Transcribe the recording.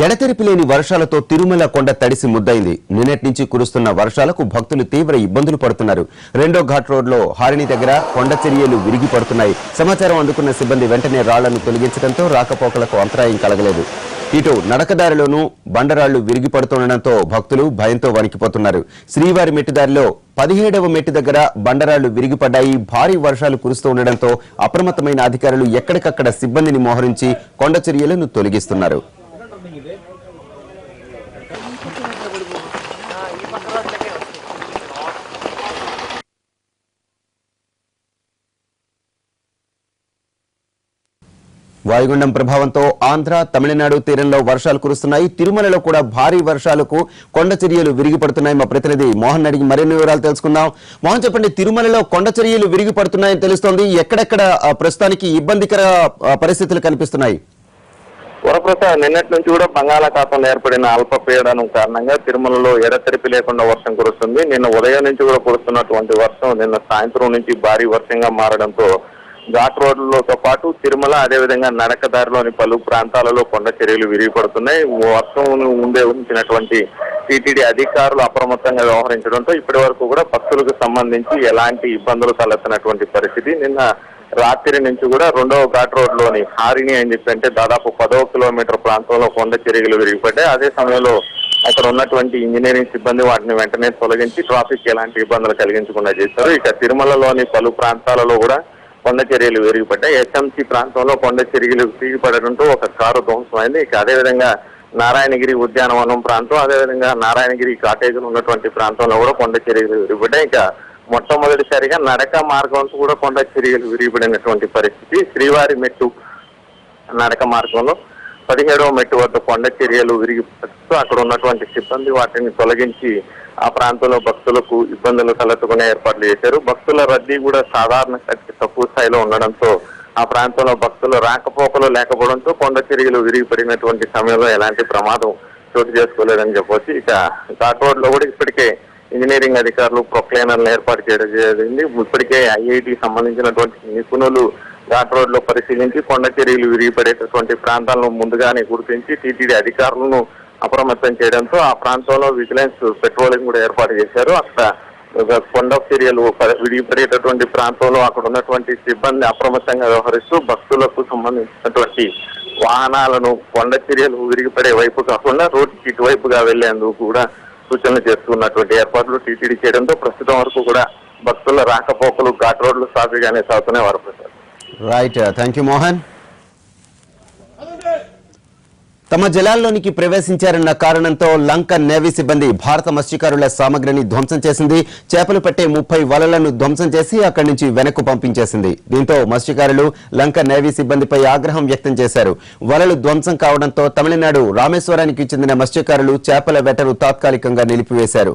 ఎడతెరిపి లేని వర్షాలతో తిరుమల కొండ తడిసి ముద్దైంది. నిన్నటి నుంచి కురుస్తున్న వర్షాలకు భక్తులు తీవ్ర ఇబ్బందులు పడుతున్నారు. రెండో ఘాట్ రోడ్లో హారిణి దగ్గర కొండ చర్యలు విరిగి పడుతున్నాయి. సమాచారం అందుకున్న సిబ్బంది వెంటనే రాళ్లను తొలగించడంతో రాకపోకలకు అంతరాయం కలగలేదు. ఇటు నడకదారిలోనూ బండరాళ్లు విరిగి పడుతుండటంతో భక్తులు భయంతో వణికిపోతున్నారు. శ్రీవారి మెట్టుదారిలో 17వ మెట్టు దగ్గర బండరాళ్లు విరిగిపడ్డాయి. భారీ వర్షాలు కురుస్తూ ఉండడంతో అప్రమత్తమైన అధికారులు ఎక్కడికక్కడ సిబ్బందిని మోహరించి కొండ చర్యలను తొలగిస్తున్నారు. వాయుగుండం ప్రభావంతో ఆంధ్ర, తమిళనాడు తీరంలో వర్షాలు కురుస్తున్నాయి. తిరుమలలో కూడా భారీ వర్షాలకు కొండ చర్యలు విరిగిపడుతున్నాయి. మా ప్రతినిధి మోహన్ అడిగి మరిన్ని వివరాలు తెలుసుకుందాం. మోహన్, చెప్పండి, తిరుమలలో కొండ చర్యలు విరిగిపడుతున్నాయని తెలుస్తోంది. ఎక్కడెక్కడ ప్రస్తుతానికి ఇబ్బందికర పరిస్థితులు కనిపిస్తున్నాయి? వరప్రసాద్, నిన్నటి నుంచి కూడా బంగాళాఖాతంలో ఏర్పడిన అల్పపీడనం కారణంగా తిరుమలలో ఎడతెరిపి లేకుండా వర్షం కురుస్తుంది. నిన్న ఉదయం నుంచి కూడా కురుస్తున్నటువంటి వర్షం నిన్న సాయంత్రం నుంచి భారీ వర్షంగా మారడంతో ఘాట్ రోడ్లతో పాటు తిరుమల, అదేవిధంగా నడకదారిలోని పలు ప్రాంతాలలో కొండ చర్యలు విరిగిపడుతున్నాయి. వర్షం ముందే ఉంచినటువంటి టీటీడీ అధికారులు అప్రమత్తంగా వ్యవహరించడంతో ఇప్పటి వరకు కూడా భక్తులకు సంబంధించి ఎలాంటి ఇబ్బందులు తలెత్తినటువంటి పరిస్థితి. నిన్న రాత్రి నుంచి కూడా రెండవ ఘాట్ రోడ్లోని హారిణి అని చెప్పి అంటే దాదాపు 10వ కిలోమీటర్ ప్రాంతంలో కొండ చర్యలు విరిగిపడ్డాయి. అదే సమయంలో అక్కడ ఉన్నటువంటి ఇంజనీరింగ్ సిబ్బంది వాటిని వెంటనే తొలగించి ట్రాఫిక్ ఎలాంటి ఇబ్బందులు కలిగించకుండా చేశారు. ఇక తిరుమలలోని పలు ప్రాంతాలలో కూడా కొండ చర్యలు విరిగిపడ్డాయి. ఎస్ఎంసీ ప్రాంతంలో కొండ చర్యలు విరిగిపడడంతో ఒక కారు ధ్వంసమైంది. ఇక అదేవిధంగా నారాయణగిరి ఉద్యానవనం ప్రాంతం, అదేవిధంగా నారాయణగిరి కాటేజీలు ఉన్నటువంటి ప్రాంతంలో కూడా కొండ చర్యలు విరిగిపడ్డాయి. ఇక మొట్టమొదటిసారిగా నడక మార్గంలో కూడా కొండ చర్యలు విరిగిపడినటువంటి పరిస్థితి. శ్రీవారి మెట్టు నడక మార్గంలో 17వ మెట్టు వద్ద కొండ చర్యలు విరిగిపడుతూ అక్కడ ఉన్నటువంటి సిబ్బంది వాటిని తొలగించి ఆ ప్రాంతంలో భక్తులకు ఇబ్బందులు తలెత్తుకునే ఏర్పాట్లు చేశారు. భక్తుల రద్దీ కూడా సాధారణ కంటే తక్కువ స్థాయిలో ఉండడంతో ఆ ప్రాంతంలో భక్తుల రాకపోకలు లేకపోవడంతో కొండ చర్యలు విరిగిపడినటువంటి సమయంలో ఎలాంటి ప్రమాదం చోటు చేసుకోలేదని చెప్పవచ్చు. ఇక ఘాట్ రోడ్ లో కూడా ఇప్పటికే ఇంజనీరింగ్ అధికారులు ప్రొక్లైనర్లను ఏర్పాటు చేయడం జరిగింది. ఇప్పటికే ఐఐటి సంబంధించినటువంటి నిపుణులు ఘాట్ రోడ్ లో పరిశీలించి కొండ చర్యలు విరిగిపడేటటువంటి ప్రాంతాలను ముందుగానే గుర్తించి టీటీడీ అధికారులను అప్రమత్తం చేయడంతో ఆ ప్రాంతంలో విజిలెన్స్ పెట్రోలింగ్ కూడా ఏర్పాటు చేశారు. అక్కడ కొండ చర్యలు విడిపడేటటువంటి ప్రాంతంలో అక్కడ ఉన్నటువంటి సిబ్బంది అప్రమత్తంగా వ్యవహరిస్తూ భక్తులకు సంబంధించినటువంటి వాహనాలను కొండ చర్యలు విరిగిపడే వైపు కాకుండా రోడ్డుకి ఇటువైపుగా వెళ్లేందుకు కూడా సూచనలు చేస్తున్నటువంటి ఏర్పాట్లు టీటీడీ చేయడంతో ప్రస్తుతం వరకు కూడా భక్తుల రాకపోకలు ఘాట్ రోడ్లు సాఫీగానే సాగుతున్నాయి. Varaprasad. Right, thank you Mohan. తమ జలాల్లోనికి ప్రవేశించారన్న కారణంతో లంకన్ నేవీ సిబ్బంది భారత మత్స్యకారుల సామగ్రిని ధ్వంసం చేసింది. చేపలు పట్టే 30 వలలను ధ్వంసం చేసి అక్కడి నుంచి వెనక్కు పంపించేసింది. దీంతో మత్స్యకారులు లంకన్ నేవీ సిబ్బందిపై ఆగ్రహం వ్యక్తం చేశారు. వలలు ధ్వంసం కావడంతో తమిళనాడు రామేశ్వరానికి చెందిన మత్స్యకారులు చేపల వేటను తాత్కాలికంగా నిలిపివేశారు.